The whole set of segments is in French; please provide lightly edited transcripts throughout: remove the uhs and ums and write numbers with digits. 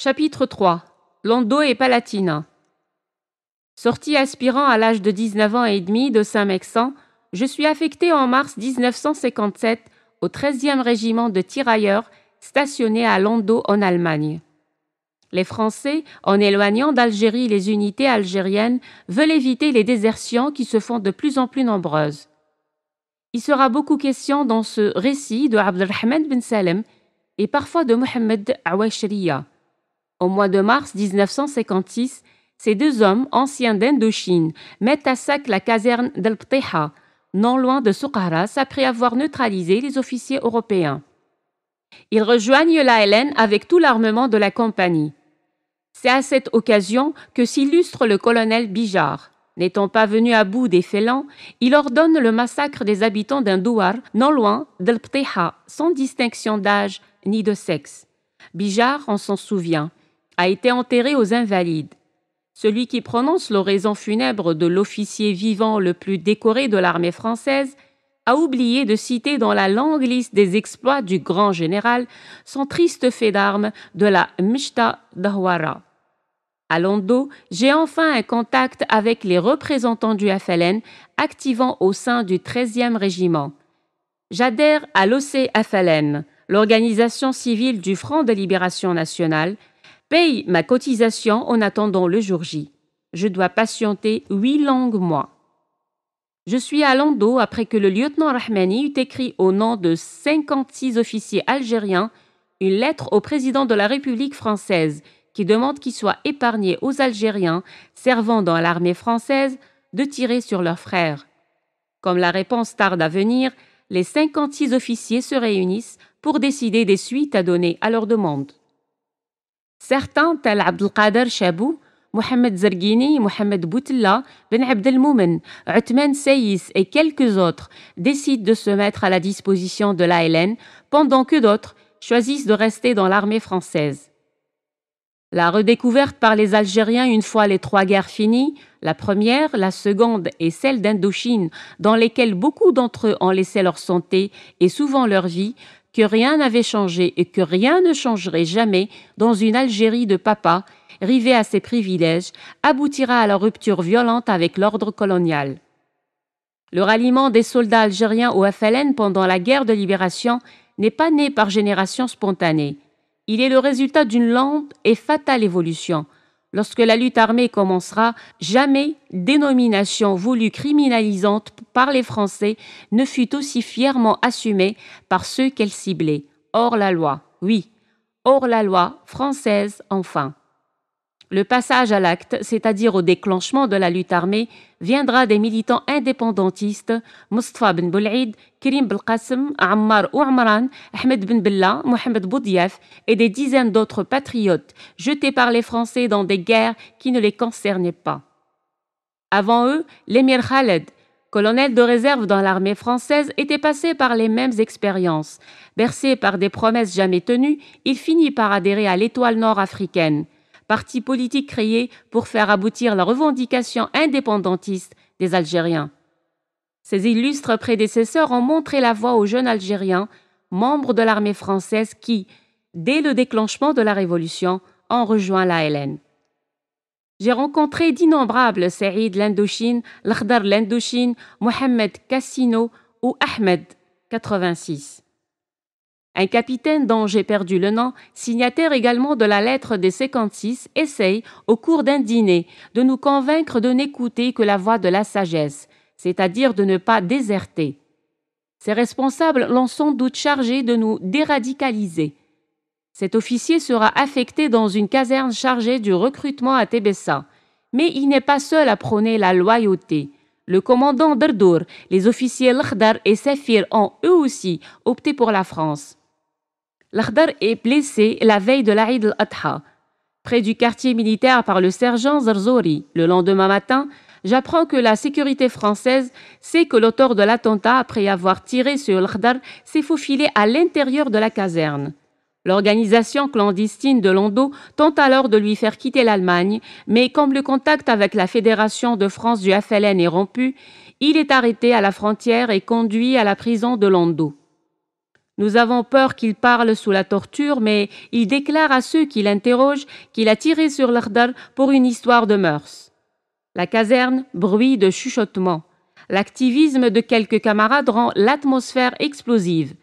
Chapitre 3. Lando et Palatina. Sorti aspirant à l'âge de 19 ans et demi de Saint-Mexan, je suis affecté en mars 1957 au 13e régiment de tirailleurs stationné à Lando en Allemagne. Les Français, en éloignant d'Algérie les unités algériennes, veulent éviter les désertions qui se font de plus en plus nombreuses. Il sera beaucoup question dans ce récit de Abdelrahman Ben Salem et parfois de Mohamed Aouachriya. Au mois de mars 1956, ces deux hommes, anciens d'Indochine, mettent à sac la caserne d'El Pteha, non loin de Souqaras, après avoir neutralisé les officiers européens. Ils rejoignent l'ALN avec tout l'armement de la compagnie. C'est à cette occasion que s'illustre le colonel Bijard. N'étant pas venu à bout des félons, il ordonne le massacre des habitants d'un douar non loin d'El Pteha, sans distinction d'âge ni de sexe. Bijard, on s'en souvient, a été enterré aux Invalides. Celui qui prononce l'oraison funèbre de l'officier vivant le plus décoré de l'armée française a oublié de citer dans la longue liste des exploits du grand général son triste fait d'armes de la Mchta d'Ahwara. À Lando, j'ai enfin un contact avec les représentants du FLN activant au sein du 13e régiment. J'adhère à l'OCFLN, l'organisation civile du Front de Libération Nationale, paye ma cotisation en attendant le jour J. Je dois patienter 8 longs mois. Je suis à Lando après que le lieutenant Rahmani eut écrit au nom de 56 officiers algériens une lettre au président de la République française qui demande qu'il soit épargné aux Algériens servant dans l'armée française de tirer sur leurs frères. Comme la réponse tarde à venir, les 56 officiers se réunissent pour décider des suites à donner à leur demande. Certains, tels Abdelkader Chabou, Mohamed Zarghini, Mohamed Boutella, Ben Abdelmoumen, Othman Saïs et quelques autres décident de se mettre à la disposition de l'ALN, pendant que d'autres choisissent de rester dans l'armée française. La redécouverte par les Algériens une fois les 3 guerres finies, la première, la seconde et celle d'Indochine, dans lesquelles beaucoup d'entre eux ont laissé leur santé et souvent leur vie, que rien n'avait changé et que rien ne changerait jamais dans une Algérie de papa, rivée à ses privilèges, aboutira à la rupture violente avec l'ordre colonial. Le ralliement des soldats algériens au FLN pendant la guerre de libération n'est pas né par génération spontanée. Il est le résultat d'une lente et fatale évolution. Lorsque la lutte armée commencera, jamais dénomination voulue criminalisante par les Français ne fut aussi fièrement assumée par ceux qu'elle ciblait. Hors la loi, oui, hors la loi française enfin. Le passage à l'acte, c'est-à-dire au déclenchement de la lutte armée, viendra des militants indépendantistes Mustafa Ben Boulaïd, Karim Belkacem, Ammar Ouamran, Ahmed Ben Bella, Mohamed Boudiaf et des dizaines d'autres patriotes jetés par les Français dans des guerres qui ne les concernaient pas. Avant eux, l'émir Khaled, colonel de réserve dans l'armée française, était passé par les mêmes expériences. Bercé par des promesses jamais tenues, il finit par adhérer à l'Étoile nord-africaine, parti politique créé pour faire aboutir la revendication indépendantiste des Algériens. Ses illustres prédécesseurs ont montré la voie aux jeunes Algériens, membres de l'armée française qui, dès le déclenchement de la Révolution, ont rejoint l'ALN. J'ai rencontré d'innombrables Saïd l'Indochine, Lakhdar l'Indochine, Mohamed Cassino ou Ahmed, 86. Un capitaine dont j'ai perdu le nom, signataire également de la lettre des 56, essaye, au cours d'un dîner, de nous convaincre de n'écouter que la voix de la sagesse, c'est-à-dire de ne pas déserter. Ces responsables l'ont sans doute chargé de nous déradicaliser. Cet officier sera affecté dans une caserne chargée du recrutement à Tébessa. Mais il n'est pas seul à prôner la loyauté. Le commandant Derdour, les officiers Lakhdar et Safir ont eux aussi opté pour la France. Lakhdar est blessé la veille de l'Aïd al-Adha, près du quartier militaire par le sergent Zarzouri. Le lendemain matin, j'apprends que la sécurité française sait que l'auteur de l'attentat, après avoir tiré sur Lakhdar, s'est faufilé à l'intérieur de la caserne. L'organisation clandestine de Lando tente alors de lui faire quitter l'Allemagne, mais comme le contact avec la Fédération de France du FLN est rompu, il est arrêté à la frontière et conduit à la prison de Lando. Nous avons peur qu'il parle sous la torture, mais il déclare à ceux qui l'interrogent qu'il a tiré sur l'Akhdar pour une histoire de mœurs. La caserne, bruit de chuchotements. L'activisme de quelques camarades rend l'atmosphère explosive.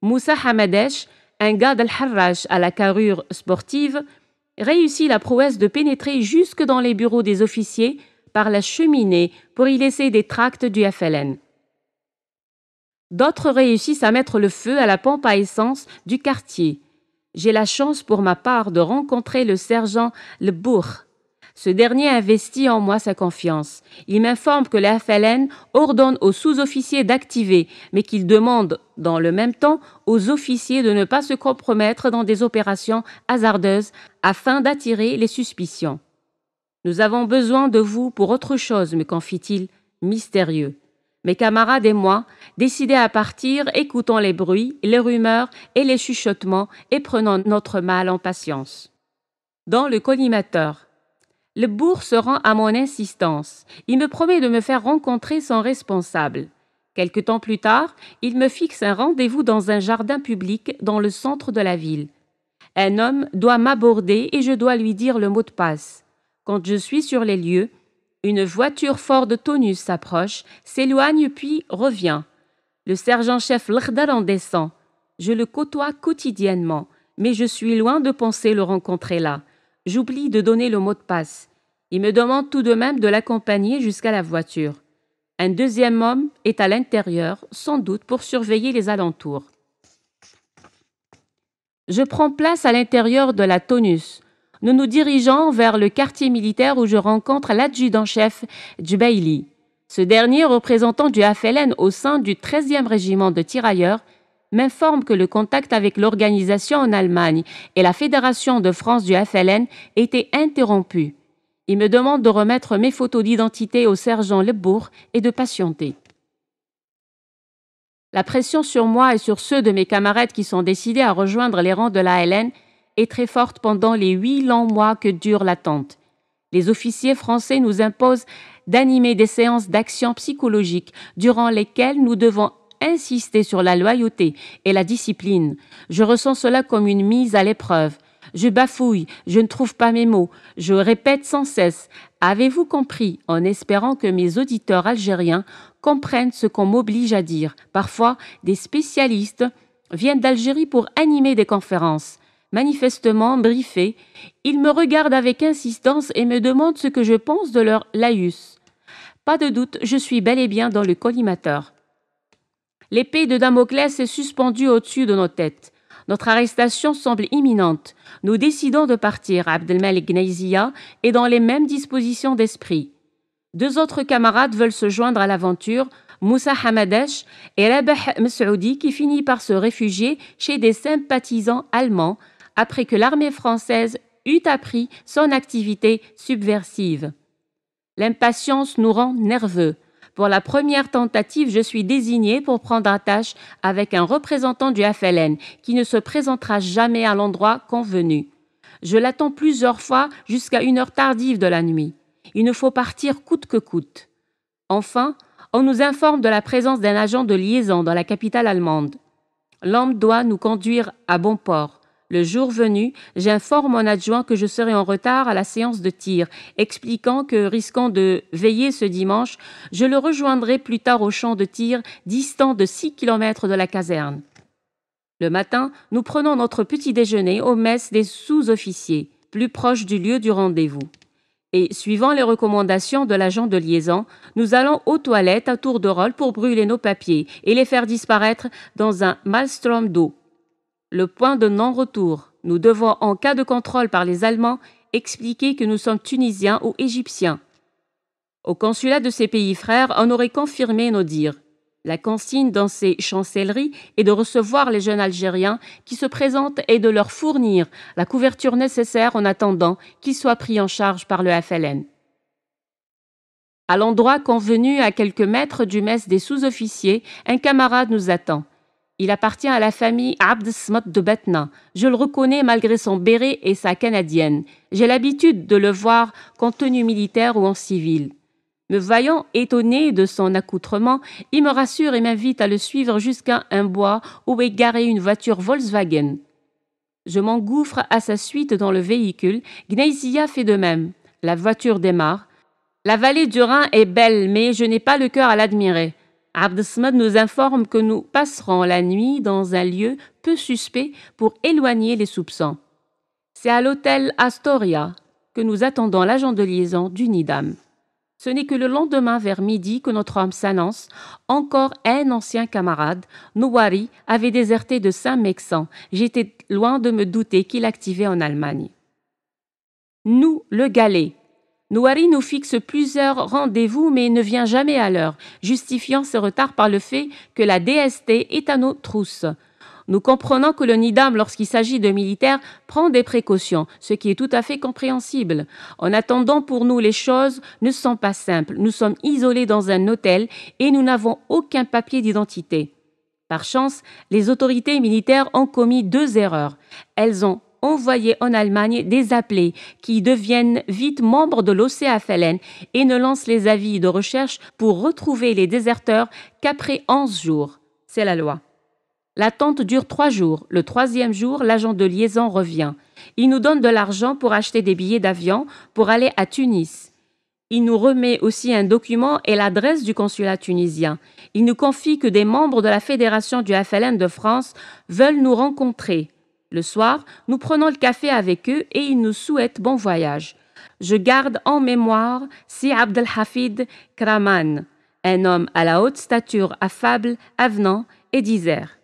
Moussa Hamadesh, un gars d'Al-Harrach à la carrure sportive, réussit la prouesse de pénétrer jusque dans les bureaux des officiers par la cheminée pour y laisser des tracts du FLN. D'autres réussissent à mettre le feu à la pompe à essence du quartier. J'ai la chance pour ma part de rencontrer le sergent Lebourg. Ce dernier investit en moi sa confiance. Il m'informe que le FLN ordonne aux sous-officiers d'activer, mais qu'il demande, dans le même temps, aux officiers de ne pas se compromettre dans des opérations hasardeuses afin d'attirer les suspicions. « Nous avons besoin de vous pour autre chose, me confie-t-il, mystérieux. Mes camarades et moi, décidés à partir, écoutons les bruits, les rumeurs et les chuchotements et prenons notre mal en patience. » Dans le collimateur, le bourg se rend à mon insistance. Il me promet de me faire rencontrer son responsable. Quelque temps plus tard, il me fixe un rendez-vous dans un jardin public dans le centre de la ville. Un homme doit m'aborder et je dois lui dire le mot de passe. Quand je suis sur les lieux, une voiture Ford Taunus s'approche, s'éloigne puis revient. Le sergent-chef L'Akhdar en descend. Je le côtoie quotidiennement, mais je suis loin de penser le rencontrer là. J'oublie de donner le mot de passe. Il me demande tout de même de l'accompagner jusqu'à la voiture. Un deuxième homme est à l'intérieur, sans doute pour surveiller les alentours. Je prends place à l'intérieur de la Taunus. Nous nous dirigeons vers le quartier militaire où je rencontre l'adjudant-chef Djubaili. Ce dernier, représentant du FLN au sein du 13e régiment de tirailleurs, m'informe que le contact avec l'organisation en Allemagne et la Fédération de France du FLN était interrompu. Il me demande de remettre mes photos d'identité au sergent Lebourg et de patienter. La pression sur moi et sur ceux de mes camarades qui sont décidés à rejoindre les rangs de l'ALN est très forte pendant les 8 longs mois que dure l'attente. Les officiers français nous imposent d'animer des séances d'action psychologique durant lesquelles nous devons insister sur la loyauté et la discipline. Je ressens cela comme une mise à l'épreuve. Je bafouille, je ne trouve pas mes mots, je répète sans cesse « Avez-vous compris ?» en espérant que mes auditeurs algériens comprennent ce qu'on m'oblige à dire. Parfois, des spécialistes viennent d'Algérie pour animer des conférences. Manifestement briefés, ils me regardent avec insistance et me demandent ce que je pense de leur laïus. Pas de doute, je suis bel et bien dans le collimateur. L'épée de Damoclès est suspendue au-dessus de nos têtes. Notre arrestation semble imminente. Nous décidons de partir. Abdelmalek Gneizia est dans les mêmes dispositions d'esprit. 2 autres camarades veulent se joindre à l'aventure, Moussa Hamadesh et Rabah Messoudi, qui finit par se réfugier chez des sympathisants allemands après que l'armée française eut appris son activité subversive. L'impatience nous rend nerveux. Pour la première tentative, je suis désigné pour prendre attache avec un représentant du FLN qui ne se présentera jamais à l'endroit convenu. Je l'attends plusieurs fois jusqu'à une heure tardive de la nuit. Il nous faut partir coûte que coûte. Enfin, on nous informe de la présence d'un agent de liaison dans la capitale allemande. L'homme doit nous conduire à bon port. Le jour venu, j'informe mon adjoint que je serai en retard à la séance de tir, expliquant que, risquant de veiller ce dimanche, je le rejoindrai plus tard au champ de tir, distant de 6 kilomètres de la caserne. Le matin, nous prenons notre petit déjeuner au mess des sous-officiers, plus proche du lieu du rendez-vous. Et, suivant les recommandations de l'agent de liaison, nous allons aux toilettes à tour de rôle pour brûler nos papiers et les faire disparaître dans un maelstrom d'eau. Le point de non-retour. Nous devons, en cas de contrôle par les Allemands, expliquer que nous sommes Tunisiens ou Égyptiens. Au consulat de ces pays frères, on aurait confirmé nos dires. La consigne dans ces chancelleries est de recevoir les jeunes Algériens qui se présentent et de leur fournir la couverture nécessaire en attendant qu'ils soient pris en charge par le FLN. À l'endroit convenu à quelques mètres du mess des sous-officiers, un camarade nous attend. Il appartient à la famille Abd Smot de Batna. Je le reconnais malgré son béret et sa canadienne. J'ai l'habitude de le voir qu'en tenue militaire ou en civil. Me voyant étonné de son accoutrement, il me rassure et m'invite à le suivre jusqu'à un bois où est garée une voiture Volkswagen. Je m'engouffre à sa suite dans le véhicule. Gneisia fait de même. La voiture démarre. La vallée du Rhin est belle, mais je n'ai pas le cœur à l'admirer. Abdesmad nous informe que nous passerons la nuit dans un lieu peu suspect pour éloigner les soupçons. C'est à l'hôtel Astoria que nous attendons l'agent de liaison du Nidam. Ce n'est que le lendemain vers midi que notre homme s'annonce. Encore un ancien camarade, Nouari, avait déserté de Saint-Mexan. J'étais loin de me douter qu'il activait en Allemagne. Nous, le galet. Nouari nous fixe plusieurs rendez-vous mais ne vient jamais à l'heure, justifiant ce retard par le fait que la DST est à nos trousses. Nous comprenons que le Nidam, lorsqu'il s'agit de militaires, prend des précautions, ce qui est tout à fait compréhensible. En attendant, pour nous, les choses ne sont pas simples. Nous sommes isolés dans un hôtel et nous n'avons aucun papier d'identité. Par chance, les autorités militaires ont commis 2 erreurs. Elles ont envoyé en Allemagne des appelés qui deviennent vite membres de l'OCFLN et ne lancent les avis de recherche pour retrouver les déserteurs qu'après 11 jours. C'est la loi. L'attente dure 3 jours. Le 3e jour, l'agent de liaison revient. Il nous donne de l'argent pour acheter des billets d'avion pour aller à Tunis. Il nous remet aussi un document et l'adresse du consulat tunisien. Il nous confie que des membres de la Fédération du FLN de France veulent nous rencontrer. Le soir, nous prenons le café avec eux et ils nous souhaitent bon voyage. Je garde en mémoire Si Abdelhafid Kraman, un homme à la haute stature, affable, avenant et disert.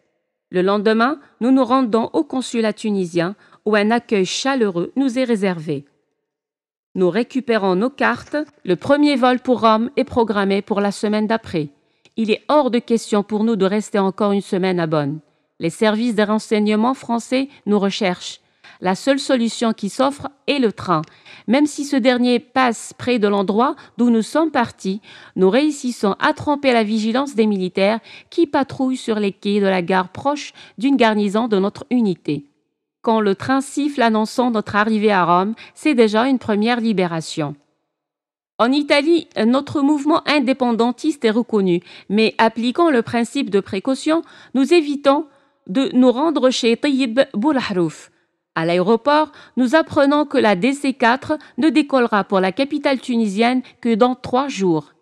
Le lendemain, nous nous rendons au consulat tunisien où un accueil chaleureux nous est réservé. Nous récupérons nos cartes. Le premier vol pour Rome est programmé pour la semaine d'après. Il est hors de question pour nous de rester encore une semaine à Bonn. Les services de renseignement français nous recherchent. La seule solution qui s'offre est le train. Même si ce dernier passe près de l'endroit d'où nous sommes partis, nous réussissons à tromper la vigilance des militaires qui patrouillent sur les quais de la gare proche d'une garnison de notre unité. Quand le train siffle annonçant notre arrivée à Rome, c'est déjà une première libération. En Italie, notre mouvement indépendantiste est reconnu, mais appliquant le principe de précaution, nous évitons de nous rendre chez Tayyib Boulahrouf. À l'aéroport, nous apprenons que la DC-4 ne décollera pour la capitale tunisienne que dans 3 jours.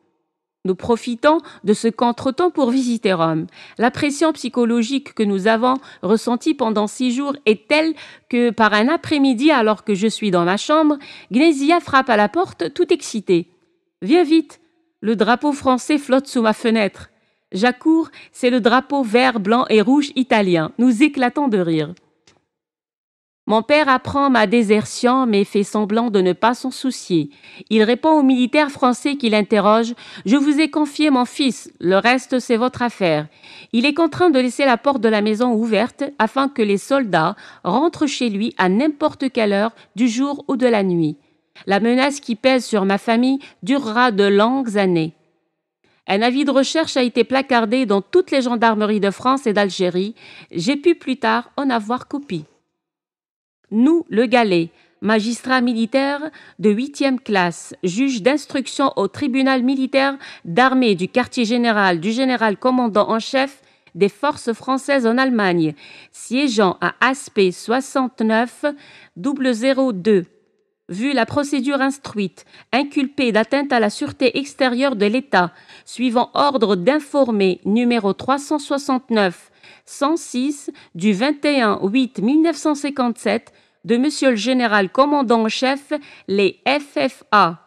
Nous profitons de ce contretemps pour visiter Rome. La pression psychologique que nous avons ressentie pendant 6 jours est telle que, par un après-midi, alors que je suis dans ma chambre, Gneisia frappe à la porte, tout excitée. « Viens vite, le drapeau français flotte sous ma fenêtre. » J'accours, c'est le drapeau vert, blanc et rouge italien. Nous éclatons de rire. Mon père apprend ma désertion, mais fait semblant de ne pas s'en soucier. Il répond au militaire français qui l'interroge « Je vous ai confié mon fils, le reste c'est votre affaire ». Il est contraint de laisser la porte de la maison ouverte afin que les soldats rentrent chez lui à n'importe quelle heure du jour ou de la nuit. La menace qui pèse sur ma famille durera de longues années. Un avis de recherche a été placardé dans toutes les gendarmeries de France et d'Algérie. J'ai pu plus tard en avoir copie. Nous, le galet, magistrat militaire de 8e classe, juge d'instruction au tribunal militaire d'armée du quartier général du général commandant en chef des forces françaises en Allemagne, siégeant à Aspect 69 002. Vu la procédure instruite, inculpé d'atteinte à la sûreté extérieure de l'État, suivant ordre d'informer numéro 369 106 du 21/8/1957 de Monsieur le Général Commandant en chef, les FFA,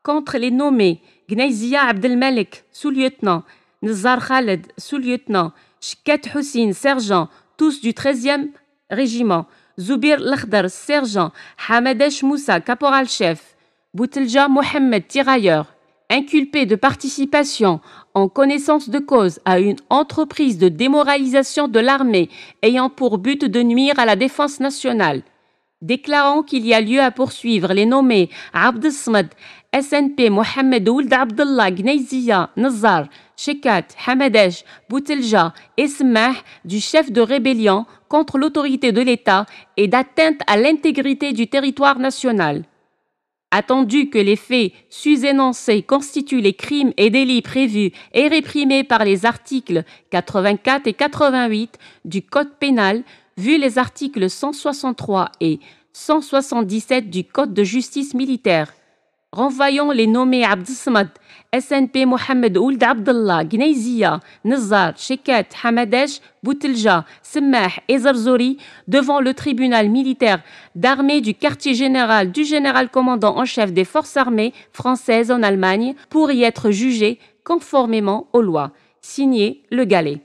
contre les nommés Gneisia Abdelmalek, sous-lieutenant, Nizar Khaled, sous-lieutenant, Shkat Hussein, sergent, tous du 13e régiment, Zoubir Lakhdar, sergent, Hamadesh Moussa, caporal-chef, Boutelja Mohamed, tirailleur, inculpé de participation en connaissance de cause à une entreprise de démoralisation de l'armée ayant pour but de nuire à la défense nationale, déclarant qu'il y a lieu à poursuivre les nommés Abdesmad, SNP, Mohamed Ould Abdallah, Gneisia, Nazar, Shekat, Hamadesh, Boutelja et Smah du chef de rébellion contre l'autorité de l'État et d'atteinte à l'intégrité du territoire national. Attendu que les faits sus-énoncés constituent les crimes et délits prévus et réprimés par les articles 84 et 88 du Code pénal, vu les articles 163 et 177 du Code de justice militaire. Renvoyons les nommés Abdessamad, SNP Mohamed Ould Abdallah, Gnezia, Nizar, Shekat, Hamadesh, Boutelja, Semmah et Zarzouri devant le tribunal militaire d'armée du quartier général du général commandant en chef des forces armées françaises en Allemagne pour y être jugés conformément aux lois. Signé Le Gallais.